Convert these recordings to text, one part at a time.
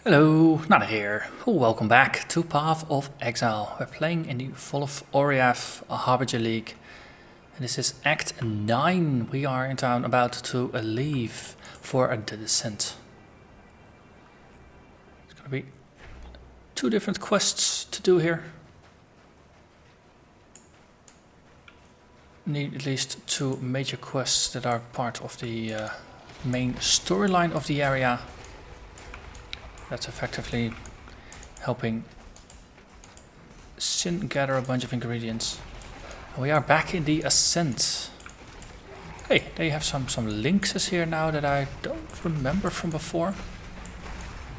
Hello, Narnach here. Welcome back to Path of Exile. We're playing in the Fall of Oriath, Harbinger League. And this is Act 9. We are in town about to leave for the descent. It's going to be two different quests to do here. Need at least two major quests that are part of the main storyline of the area. That's effectively helping Sin gather a bunch of ingredients. And we are back in the Ascent. Hey, they have some lynxes here now that I don't remember from before.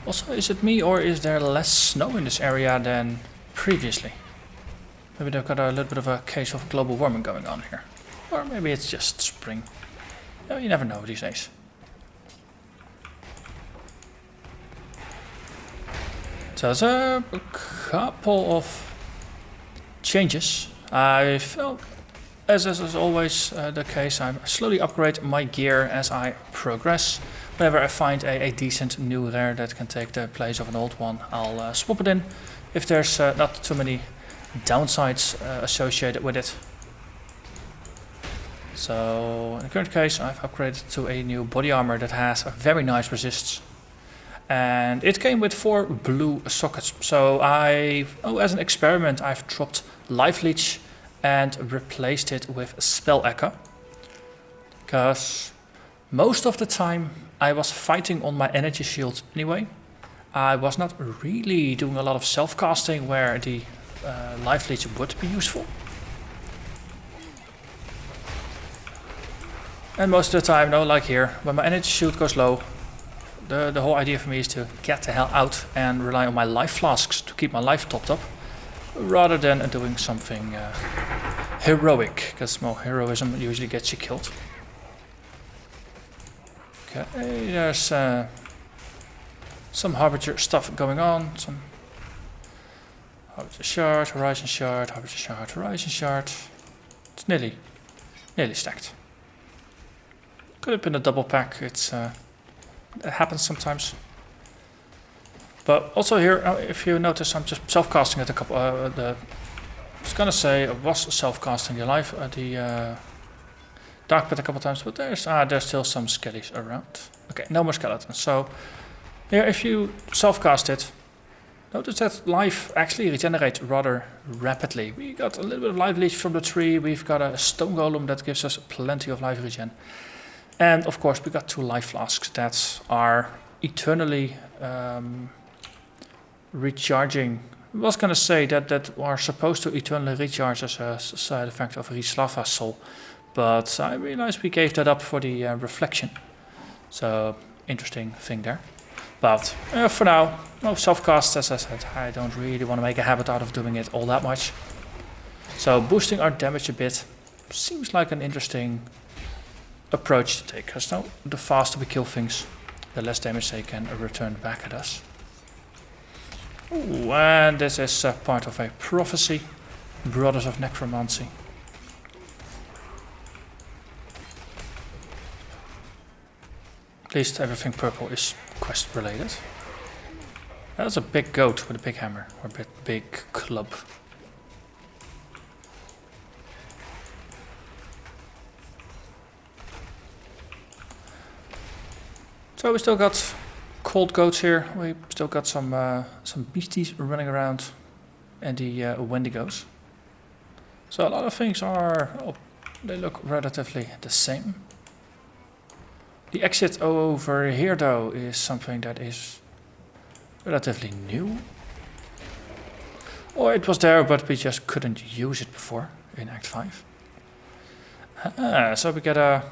Also, is it me or is there less snow in this area than previously? Maybe they've got a little bit of a case of global warming going on here. Or maybe it's just spring. No, you never know these days. So there's a couple of changes. I felt, as is always the case, I slowly upgrade my gear as I progress. Whenever I find a decent new rare that can take the place of an old one, I'll swap it in if there's not too many downsides associated with it. So in the current case, I've upgraded to a new body armor that has a very nice resists. And it came with 4 blue sockets. So as an experiment, I've dropped Life Leech and replaced it with Spell Echo. Because most of the time I was fighting on my energy shield anyway. I was not really doing a lot of self-casting where the Life Leech would be useful. And most of the time, like here, when my energy shield goes low, the whole idea for me is to get the hell out and rely on my life flasks to keep my life topped up, rather than doing something heroic, because more heroism usually gets you killed. Okay, there's some Harbinger stuff going on. Some Harbinger shard, Horizon shard, Harbinger shard, Horizon shard. It's nearly stacked. Could have been a double pack. It happens sometimes. But also here, if you notice, I'm just self-casting it a couple. I was gonna say I was self-casting the Dark Pact a couple times, but there's still some skellies around. Okay, no more skeletons. So here, if you self-cast it, notice that life actually regenerates rather rapidly. We got a little bit of life leech from the tree. We've got a stone golem that gives us plenty of life regen. And of course we got 2 life flasks that are eternally recharging. I was going to say that are supposed to eternally recharge as a side effect of Rislava Soul. But I realized we gave that up for the reflection. So interesting thing there. But for now, no self-cast, as I said. I don't really want to make a habit out of doing it all that much. So boosting our damage a bit seems like an interesting approach to take, because now the faster we kill things, the less damage they can return back at us. Ooh, and this is part of a prophecy, Brothers of Necromancy. At least everything purple is quest related. That's a big goat with a big hammer, or a big club. So we still got cold goats here. We still got some beasties running around, and the Wendigos. So a lot of things they look relatively the same. The exit over here though is something that is relatively new. Or it was there, but we just couldn't use it before in Act 5. So we get a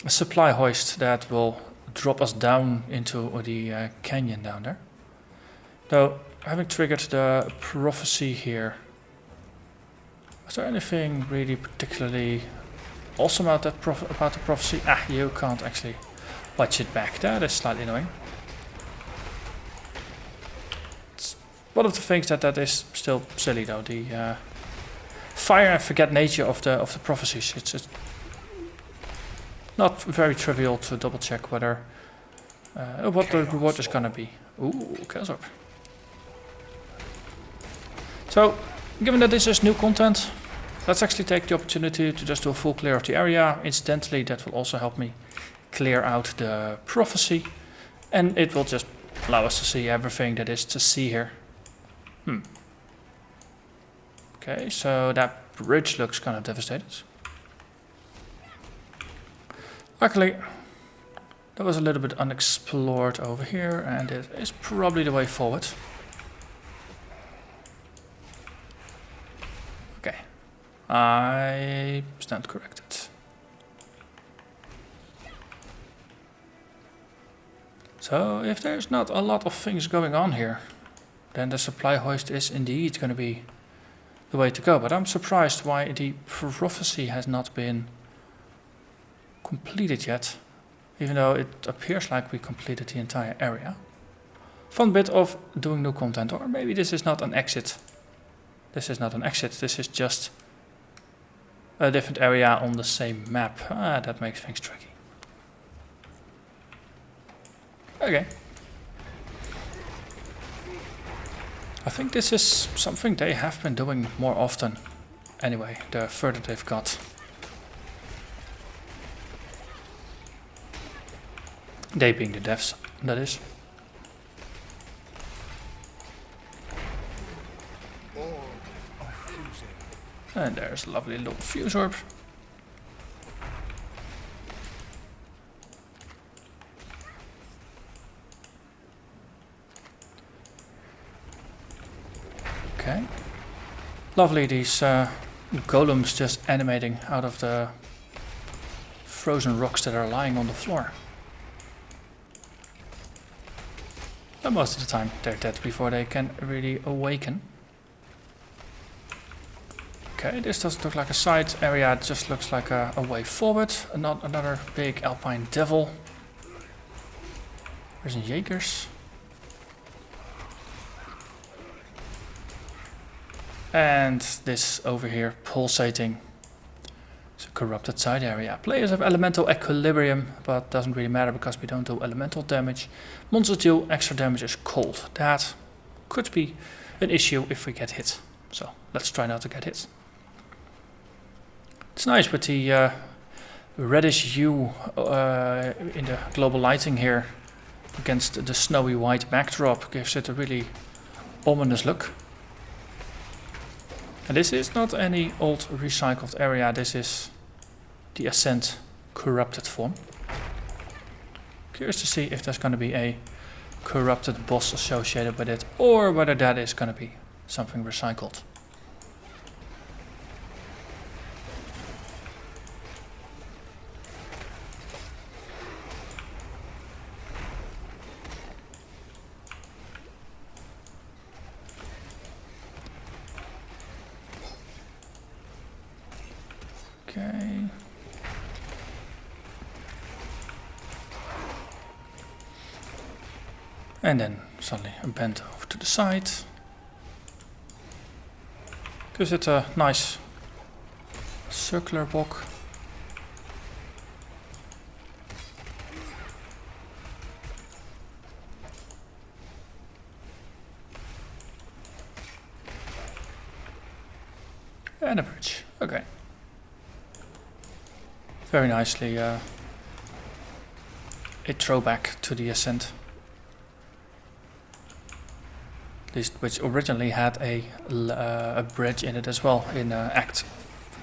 supply hoist that will drop us down into the canyon down there. Though, having triggered the prophecy here, was there anything really particularly awesome about the prophecy? You can't actually watch it back. That is slightly annoying. It's one of the things that is still silly though. The fire and forget nature of the prophecies. It's not very trivial to double check whether what the reward is gonna be. Ooh, Chaos Orb. So, given that this is new content, let's actually take the opportunity to just do a full clear of the area. Incidentally, that will also help me clear out the prophecy. And it will just allow us to see everything that is to see here. Okay, so that bridge looks kind of devastated. Luckily, that was a little bit unexplored over here, and it is probably the way forward. Okay, I stand corrected. So, if there's not a lot of things going on here, then the supply hoist is indeed going to be the way to go. But I'm surprised why the prophecy has not been completed yet, even though it appears like we completed the entire area. Fun bit of doing new content, or maybe this is not an exit. This is not an exit, this is just a different area on the same map. That makes things tricky. Okay. I think this is something they have been doing more often. Anyway, the further they've got. They being the devs, that is. And there's a lovely little fuse orb. Okay. Lovely, these golems just animating out of the frozen rocks that are lying on the floor. But most of the time they're dead before they can really awaken. Okay, this doesn't look like a side area, it just looks like a way forward. Another big alpine devil. There's a Jaegers. And this over here, pulsating. It's a corrupted side area. Players have elemental equilibrium, but doesn't really matter because we don't do elemental damage. Monsters deal extra damage is cold. That could be an issue if we get hit. So let's try not to get hit. It's nice with the reddish hue in the global lighting here against the snowy white backdrop. Gives it a really ominous look. And this is not any old recycled area, this is the Ascent corrupted form. Curious to see if there's going to be a corrupted boss associated with it, or whether that is going to be something recycled. Okay. And then suddenly a bend over to the side. Gives it a nice circular walk. And a bridge. Okay. Very nicely a throwback to the Ascent. At least which originally had a bridge in it as well in the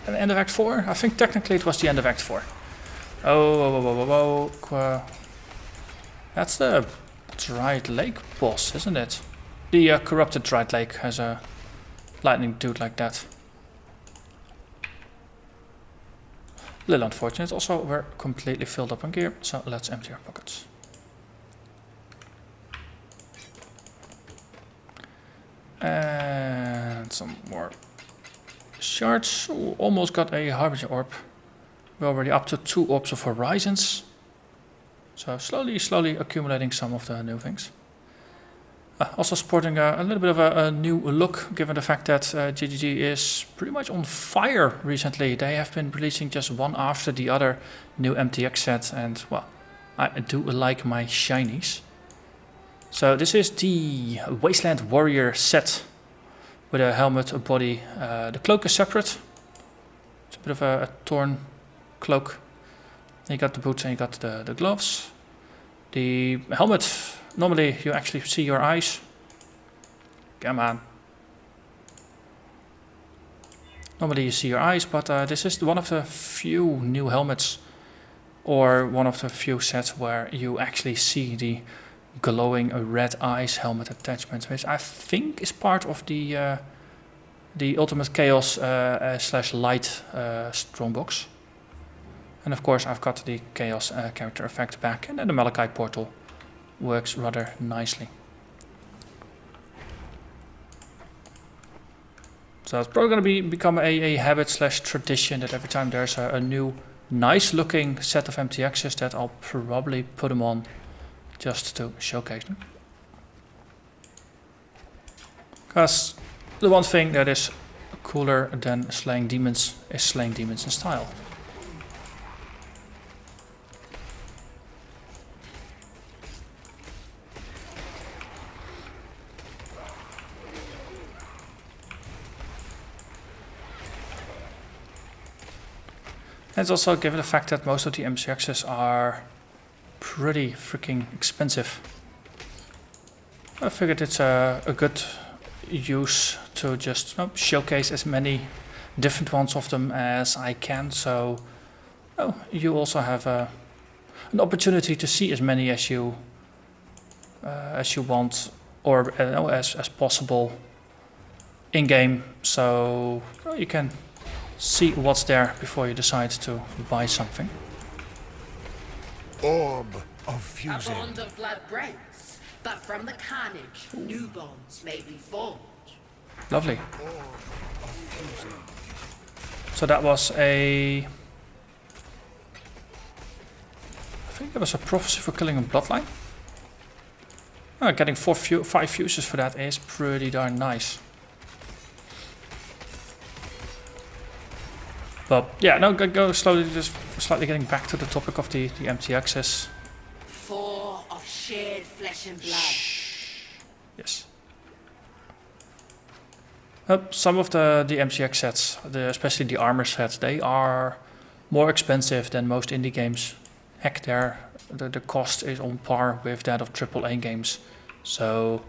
end of Act 4. I think technically it was the end of Act 4. That's the Dried Lake boss, isn't it? The corrupted Dried Lake has a lightning dude like that. A little unfortunate. Also, we're completely filled up on gear, so let's empty our pockets. And some more shards. Ooh, almost got a Harbinger orb. We're already up to 2 orbs of Horizons. So slowly accumulating some of the new things. Also sporting a little bit of a new look, given the fact that GGG is pretty much on fire recently. They have been releasing just one after the other new MTX set, and well, I do like my shinies. So this is the Wasteland Warrior set with a helmet, a body. The cloak is separate. It's a bit of a torn cloak. You got the boots and you got the gloves. The helmet, normally you actually see your eyes. Come on. Normally you see your eyes, but this is one of the few new helmets, or one of the few sets where you actually see the glowing red eyes helmet attachment, which I think is part of the Ultimate Chaos / Light Strongbox. And of course I've got the Chaos character effect back, and then the Malachite portal works rather nicely. So it's probably going to become a habit / tradition that every time there's a new nice looking set of MTXs that I'll probably put them on just to showcase them. Because the one thing that is cooler than slaying demons is slaying demons in style. And it's also given the fact that most of the MCXs are pretty freaking expensive. I figured it's a good use to just showcase as many different ones of them as I can. So you also have an opportunity to see as many as you want, or as possible in game. So you can see what's there before you decide to buy something. Orb of fusion. A bond of blood breaks, but from the carnage, new bonds may be formed. Lovely. Orb of fusion. So that was I think it was a prophecy for killing a bloodline. Getting 5 fuses for that is pretty darn nice. But yeah, no, go slowly, just slightly getting back to the topic of the MTXs. 4 of shared flesh and blood. Yes. Some of the MTX sets, especially the armor sets, they are more expensive than most indie games. Heck, the cost is on par with that of AAA games. So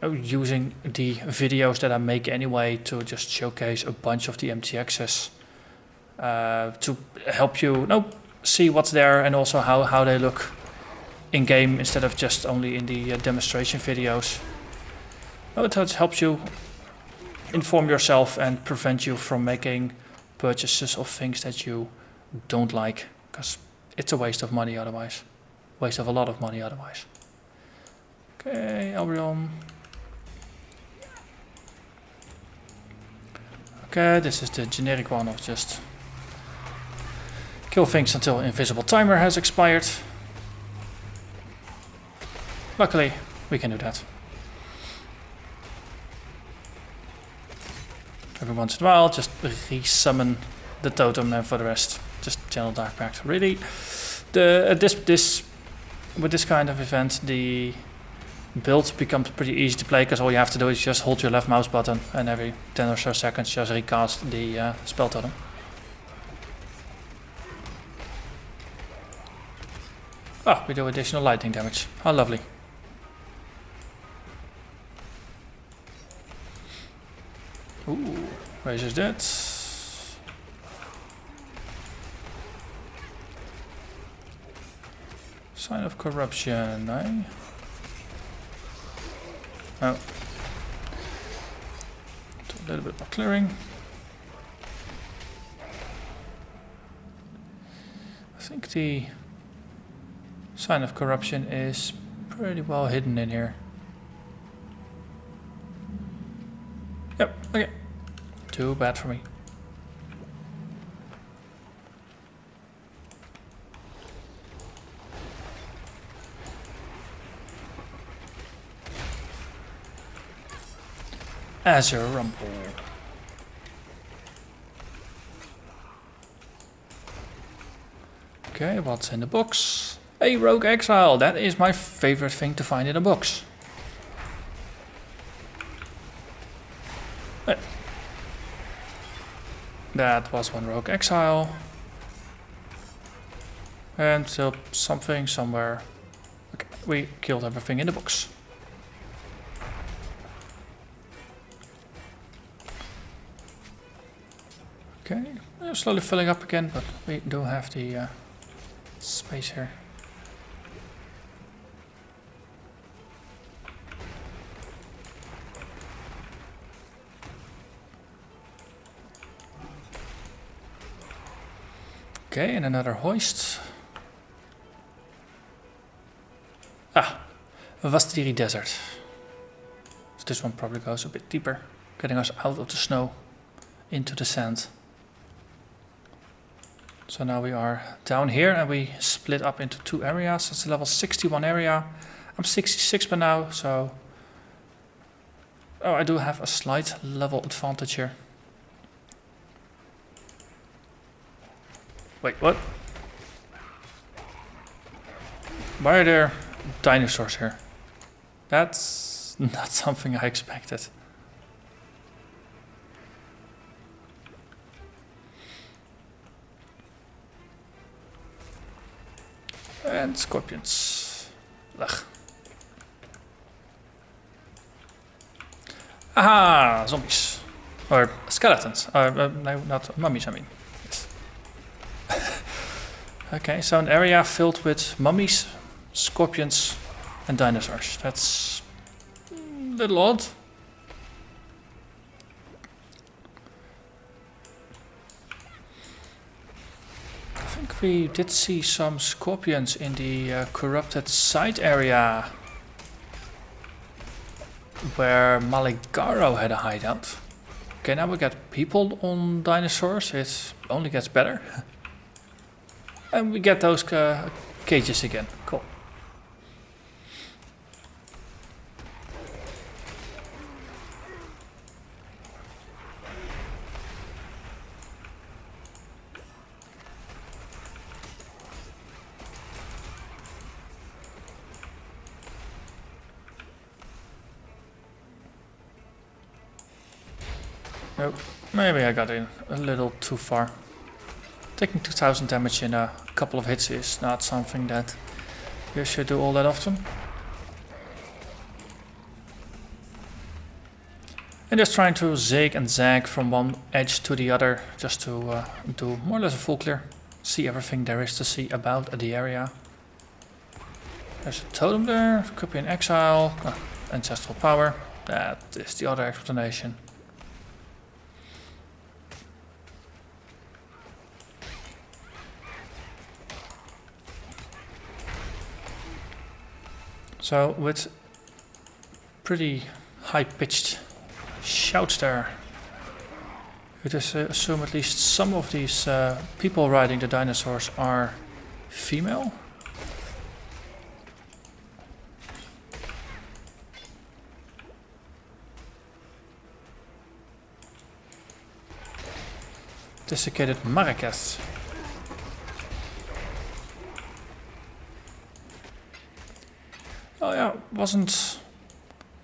using the videos that I make anyway to just showcase a bunch of the MTXs to help you see what's there, and also how they look in game instead of just only in the demonstration videos. It helps you inform yourself and prevent you from making purchases of things that you don't like, because it's a waste of money otherwise. Waste of a lot of money otherwise. Okay, Albion. Okay, this is the generic one of just kill things until invisible timer has expired. Luckily, we can do that. Every once in a while, just resummon the totem, and for the rest, just channel Dark Pact. Really, with this kind of event, the build becomes pretty easy to play, because all you have to do is just hold your left mouse button, and every 10 or so seconds just recast the spell totem. Oh, we do additional lightning damage. How lovely. Ooh, raises that. Sign of corruption, eh? Oh. Do a little bit more clearing. I think the sign of corruption is pretty well hidden in here. Yep, okay. Too bad for me. Azure Rumble. Okay, what's in the box? A rogue exile, that is my favorite thing to find in a box. That was one rogue exile. And still something somewhere. Okay, we killed everything in the box. Okay, we're slowly filling up again, but we do have the space here. Okay, and another hoist. Vastiri Desert. So this one probably goes a bit deeper, getting us out of the snow into the sand. So now we are down here and we split up into 2 areas. It's a level 61 area. I'm 66 by now, so... Oh, I do have a slight level advantage here. Wait, what? Why are there dinosaurs here? That's not something I expected. And scorpions. Ugh. Aha! Zombies. Or skeletons. No, not mummies, I mean. Yes. Okay, so an area filled with mummies, scorpions, and dinosaurs. That's a little odd. I think we did see some scorpions in the corrupted side area where Maligaro had a hideout. Okay, now we got people on dinosaurs. It only gets better. And we get those cages again. Cool. Nope, maybe I got in a little too far. Taking 2000 damage in a couple of hits is not something that you should do all that often. And just trying to zig and zag from one edge to the other, just to do more or less a full clear. See everything there is to see about the area. There's a totem there, could be an exile, ancestral power. That is the other explanation. So with pretty high-pitched shouts there, you just assume at least some of these people riding the dinosaurs are female. Desecrated Marrakech. Oh yeah, wasn't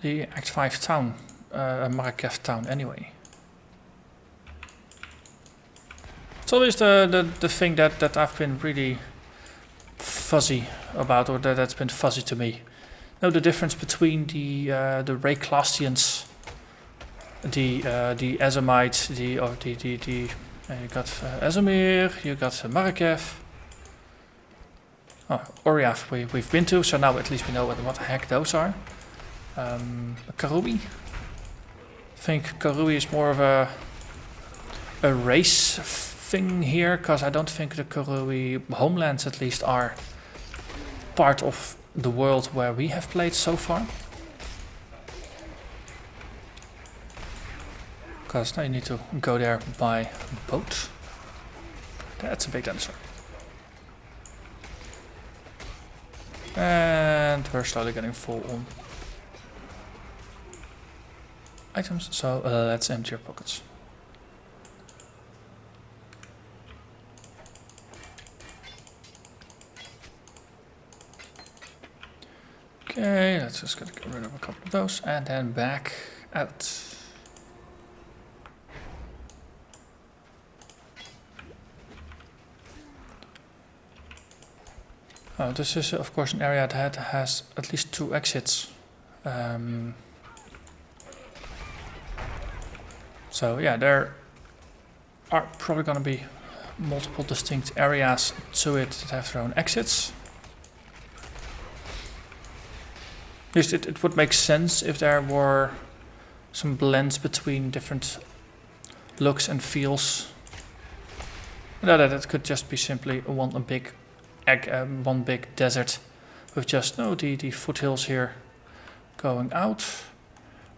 the Act 5 town a Marrakech town anyway? It's always the thing that I've been really fuzzy about, or that's been fuzzy to me. Know the difference between the Rayclastians, the Azamites, you got Azamir, you got Marrakech. Oh, Oriath we've been to, so now at least we know what the heck those are. Karui. I think Karui is more of a race thing here, because I don't think the Karui homelands at least are part of the world where we have played so far. Because now you need to go there by boat. That's a big dinosaur. And we're slowly getting full on items, so let's empty your pockets. Okay, let's just get rid of a couple of those and then back out. Oh, this is of course an area that has at least 2 exits. So yeah, there are probably going to be multiple distinct areas to it that have their own exits. At least it would make sense if there were some blends between different looks and feels. That could just be simply one big desert with just the foothills here going out.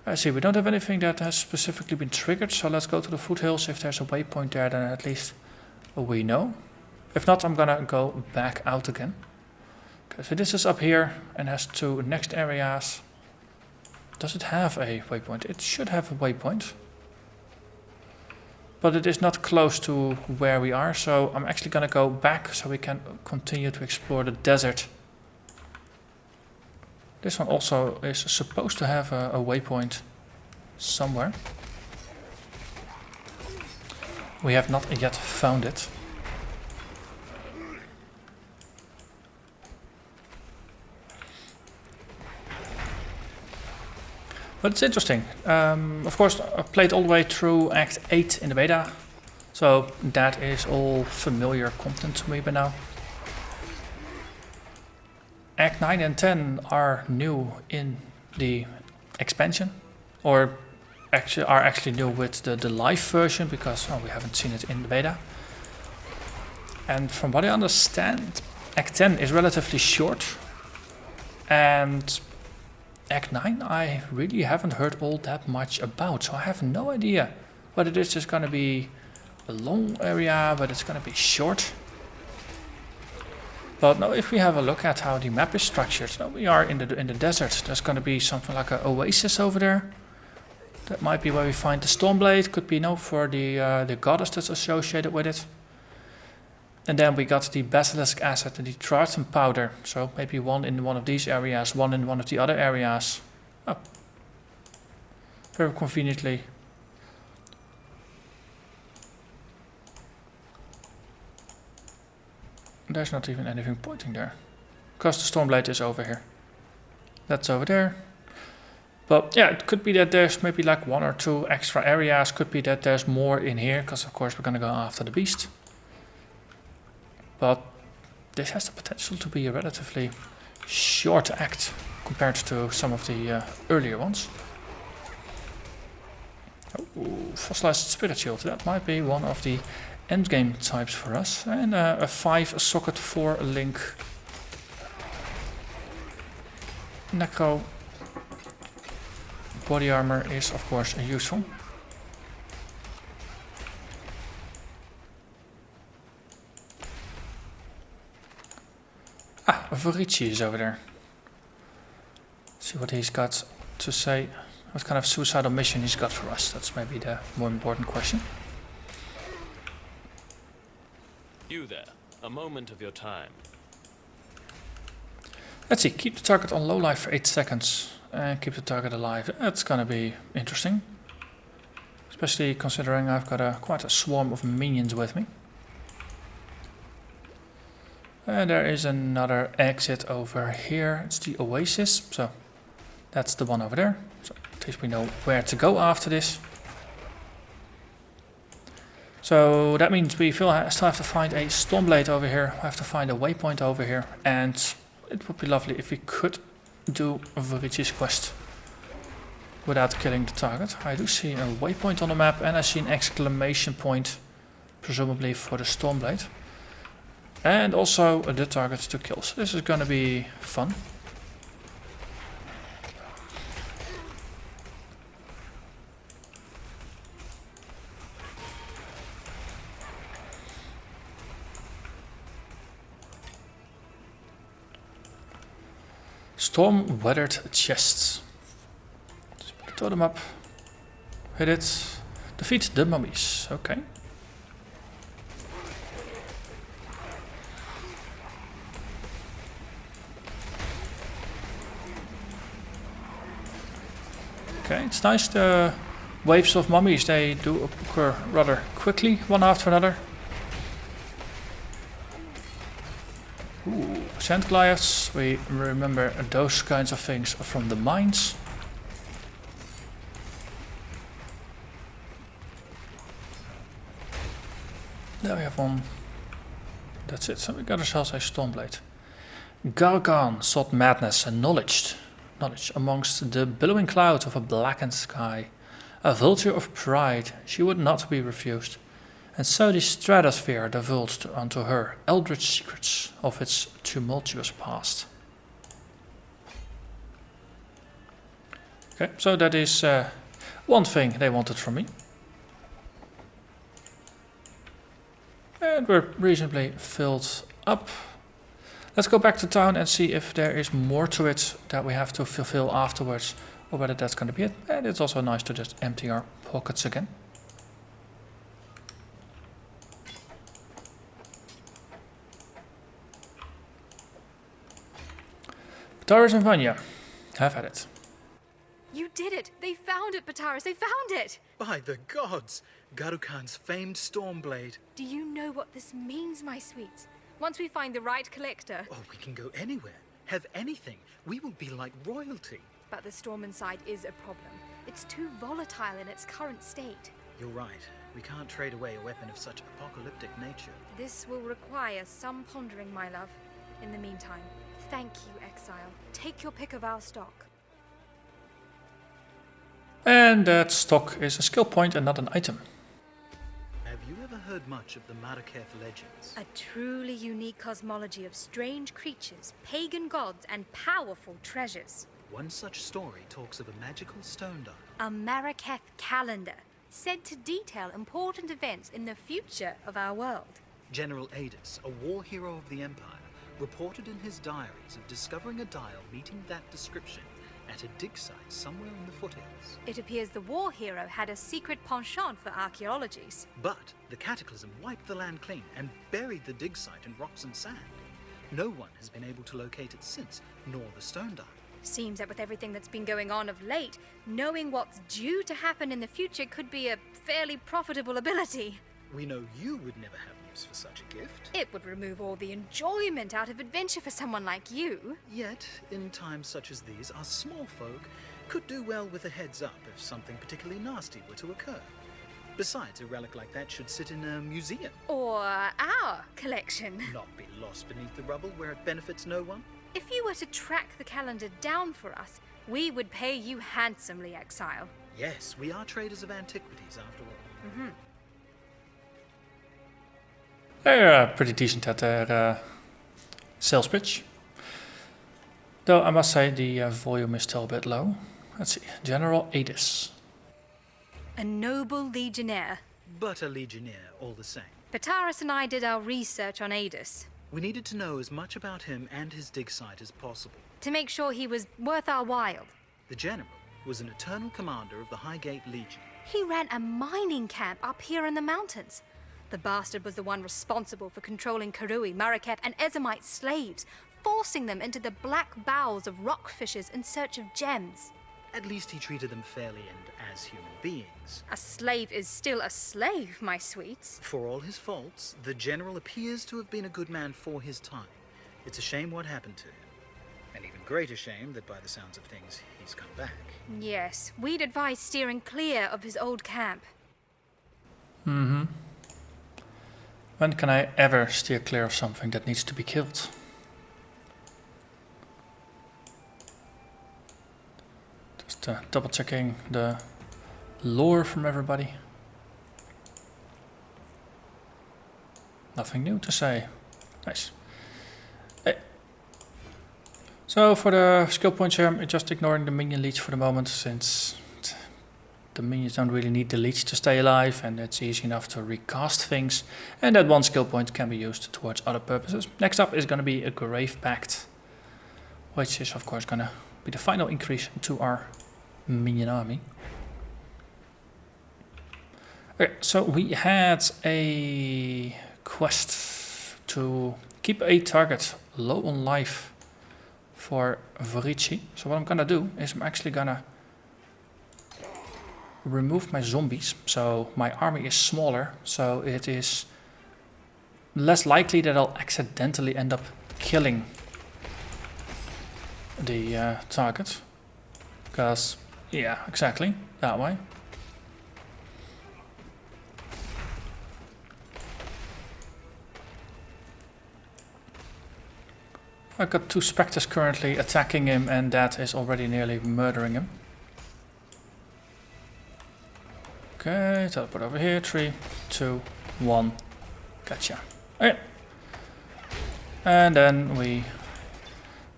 I see we don't have anything that has specifically been triggered, so let's go to the foothills. If there's a waypoint there, then at least we know. If not, I'm gonna go back out again. Okay, so this is up here and has 2 next areas. Does it have a waypoint? It should have a waypoint. But it is not close to where we are, so I'm actually gonna go back so we can continue to explore the desert. This one also is supposed to have a waypoint somewhere. We have not yet found it. But it's interesting. Of course, I played all the way through Act 8 in the beta, so that is all familiar content to me by now. Act 9 and 10 are new in the expansion, or are actually new with the live version, because we haven't seen it in the beta. And from what I understand, Act 10 is relatively short, and Act 9 I really haven't heard all that much about, so I have no idea whether this is going to be a long area, whether it's going to be short. But now if we have a look at how the map is structured, now we are in the desert. There's going to be something like an oasis over there. That might be where we find the Stormblade, could be for the goddess that's associated with it. And then we got the Basilisk Acid and the Totem Powder. So maybe one in one of these areas, one in one of the other areas. Oh. Very conveniently. There's not even anything pointing there. Because the Stormblade is over here. That's over there. But yeah, it could be that there's maybe like 1 or 2 extra areas. Could be that there's more in here, because of course we're going to go after the beast. But this has the potential to be a relatively short act compared to some of the earlier ones. Oh, Fossilized Spirit Shield, that might be one of the endgame types for us. And a 5-socket 4-link Necro body armor is of course useful. Vorici is over there. See what he's got to say. What kind of suicidal mission he's got for us. That's maybe the more important question. You there. A moment of your time. Let's see. Keep the target on low life for 8 seconds. And keep the target alive. That's gonna be interesting. Especially considering I've got quite a swarm of minions with me. And there is another exit over here. It's the oasis. So that's the one over there. So at least we know where to go after this. So that means we still have to find a Stormblade over here. We have to find a waypoint over here. And it would be lovely if we could do Vorici's quest without killing the target. I do see a waypoint on the map and I see an exclamation point, presumably for the Stormblade. And also the target to kill. So this is gonna be fun. Storm weathered chests. Just put the totem up. Hit it. Defeat the mummies. Okay. Okay, it's nice the waves of mummies, they do occur rather quickly, one after another. Ooh, sand goliaths, we remember those kinds of things from the mines. There we have one. That's it, so we got ourselves a Stormblade. Gargan sought madness and knowledge amongst the billowing clouds of a blackened sky. A vulture of pride, she would not be refused. And so the stratosphere divulged unto her eldritch secrets of its tumultuous past. Okay, so that is one thing they wanted from me. And we're reasonably filled up. Let's go back to town and see if there is more to it that we have to fulfill afterwards, or whether that's going to be it. And it's also nice to just empty our pockets again. Pataris and Vanya, have at it. You did it! They found it, Pataris! They found it! By the gods! Garukhan's famed Stormblade. Do you know what this means, my sweets? Once we find the right collector... Oh, we can go anywhere. Have anything. We will be like royalty. But the storm inside is a problem. It's too volatile in its current state. You're right. We can't trade away a weapon of such apocalyptic nature. This will require some pondering, my love. In the meantime, thank you, Exile. Take your pick of our stock. And that stock is a skill point and not an item. Have you ever heard much of the Marraketh legends? A truly unique cosmology of strange creatures, pagan gods, and powerful treasures. One such story talks of a magical stone dial. A Marraketh calendar, said to detail important events in the future of our world. General Adis, a war hero of the Empire, reported in his diaries of discovering a dial meeting that description at a dig site somewhere in the foothills. It appears the war hero had a secret penchant for archaeologies. But the cataclysm wiped the land clean and buried the dig site in rocks and sand. No one has been able to locate it since, nor the stone dial. Seems that with everything that's been going on of late, knowing what's due to happen in the future could be a fairly profitable ability. We know you would never have use for such a gift. It would remove all the enjoyment out of adventure for someone like you. Yet, in times such as these, our small folk could do well with a heads up if something particularly nasty were to occur. Besides, a relic like that should sit in a museum. Or our collection. Not be lost beneath the rubble where it benefits no one. If you were to track the calendar down for us, we would pay you handsomely, Exile. Yes, we are traders of antiquities after all. Mm-hmm. They're pretty decent at their sales pitch. Though I must say the volume is still a bit low. Let's see. General Adis. A noble legionnaire. But a legionnaire all the same. Pataris and I did our research on Adis. We needed to know as much about him and his dig site as possible. To make sure he was worth our while. The general was an eternal commander of the Highgate Legion. He ran a mining camp up here in the mountains. The bastard was the one responsible for controlling Karui, Marraketh, and Ezamite slaves, forcing them into the black bowels of rockfishes in search of gems. At least he treated them fairly and as human beings. A slave is still a slave, my sweets. For all his faults, the general appears to have been a good man for his time. It's a shame what happened to him. An even greater shame that by the sounds of things, he's come back. Yes, we'd advise steering clear of his old camp. Mm-hmm. When can I ever steer clear of something that needs to be killed? Just double checking the lore from everybody. Nothing new to say. Nice. Hey. So for the skill points here, I'm just ignoring the minion leech for the moment, since the minions don't really need the leech to stay alive, and it's easy enough to recast things, and that one skill point can be used towards other purposes. Next up is going to be a Grave Pact, which is of course going to be the final increase to our minion army. Okay, so we had a quest to keep a target low on life for Vorici. So what I'm going to do is I'm actually going to removed my zombies, so my army is smaller, so it is less likely that I'll accidentally end up killing the target. Because, yeah, exactly, that way. I've got 2 specters currently attacking him, and that is already nearly murdering him. Okay, teleport over here. 3, 2, 1. Gotcha. Okay. And then we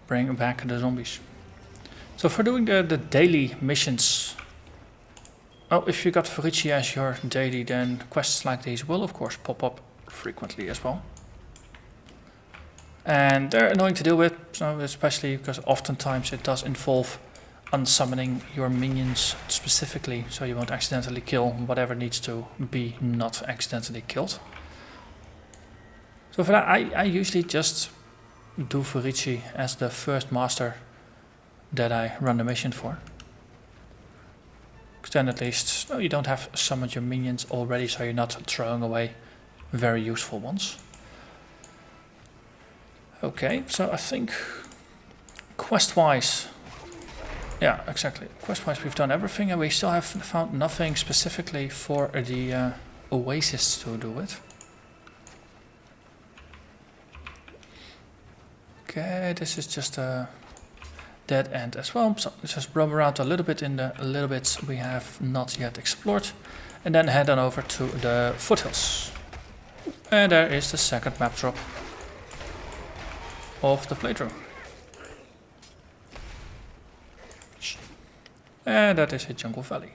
bring back the zombies. So for doing the daily missions, oh, if you got Forici as your daily, then quests like these will of course pop up frequently as well. And they're annoying to deal with, so especially because oftentimes it does involve unsummoning your minions specifically, so you won't accidentally kill whatever needs to be not accidentally killed. So for that, I usually just do Forici as the first master that I run the mission for. Because then at least you don't have summoned your minions already, so you're not throwing away very useful ones. Okay, so I think quest-wise, yeah, exactly. Quest-wise we've done everything, and we still have found nothing specifically for the oasis to do with. Okay, this is just a dead end as well, so let's just roam around a little bit in the little bits we have not yet explored, and then head on over to the foothills. And there is the second map drop of the playthrough. And that is a jungle valley.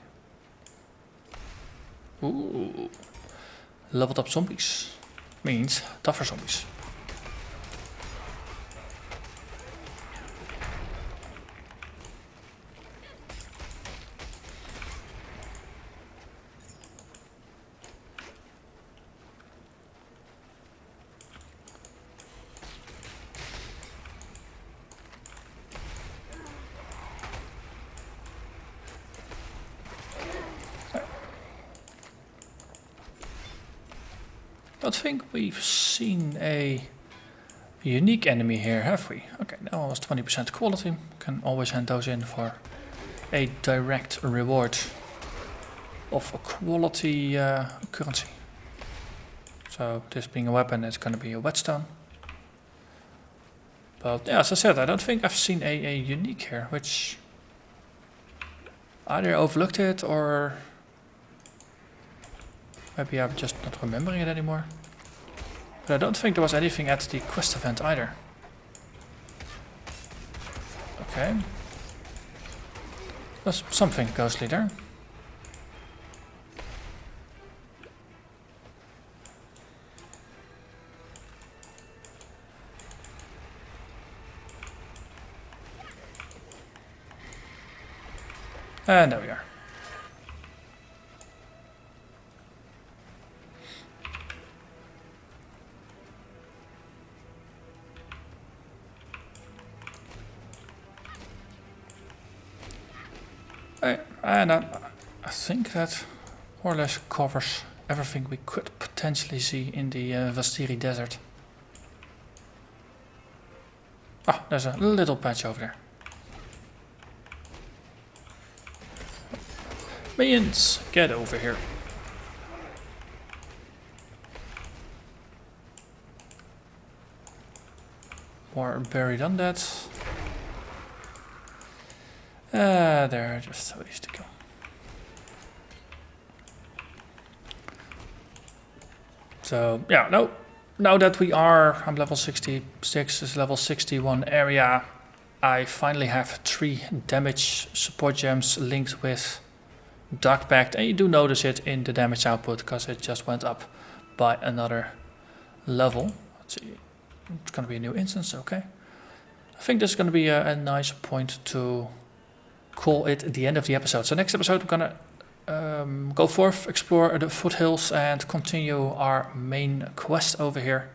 Ooh. Leveled up zombies. Means tougher zombies. I don't think we've seen a unique enemy here, have we? Okay, that one was 20% quality. Can always hand those in for a direct reward of a quality currency. So this being a weapon, it's going to be a whetstone. But yeah, as I said, I don't think I've seen a unique here, which either overlooked it or maybe I'm just not remembering it anymore. But I don't think there was anything at the quest event either. Okay. There's something ghostly there. And there we are. And I think that more or less covers everything we could potentially see in the Vastiri Desert. Ah, there's a little patch over there. Minions, get over here. More buried undead. There are just ways to go. So yeah, now that we are, I'm level 66, is level 61 area, I finally have 3 damage support gems linked with Dark Pact, and you do notice it in the damage output because it just went up by another level. Let's see, it's going to be a new instance, okay. I think this is going to be a nice point to call it the end of the episode. So next episode we're going to go forth, explore the foothills and continue our main quest over here.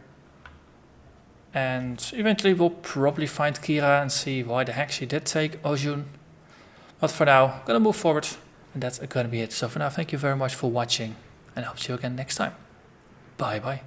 And eventually we'll probably find Kira and see why the heck she did take Ojun. But for now, I'm going to move forward And that's going to be it. So for now, thank you very much for watching, and I hope to see you again next time. Bye bye.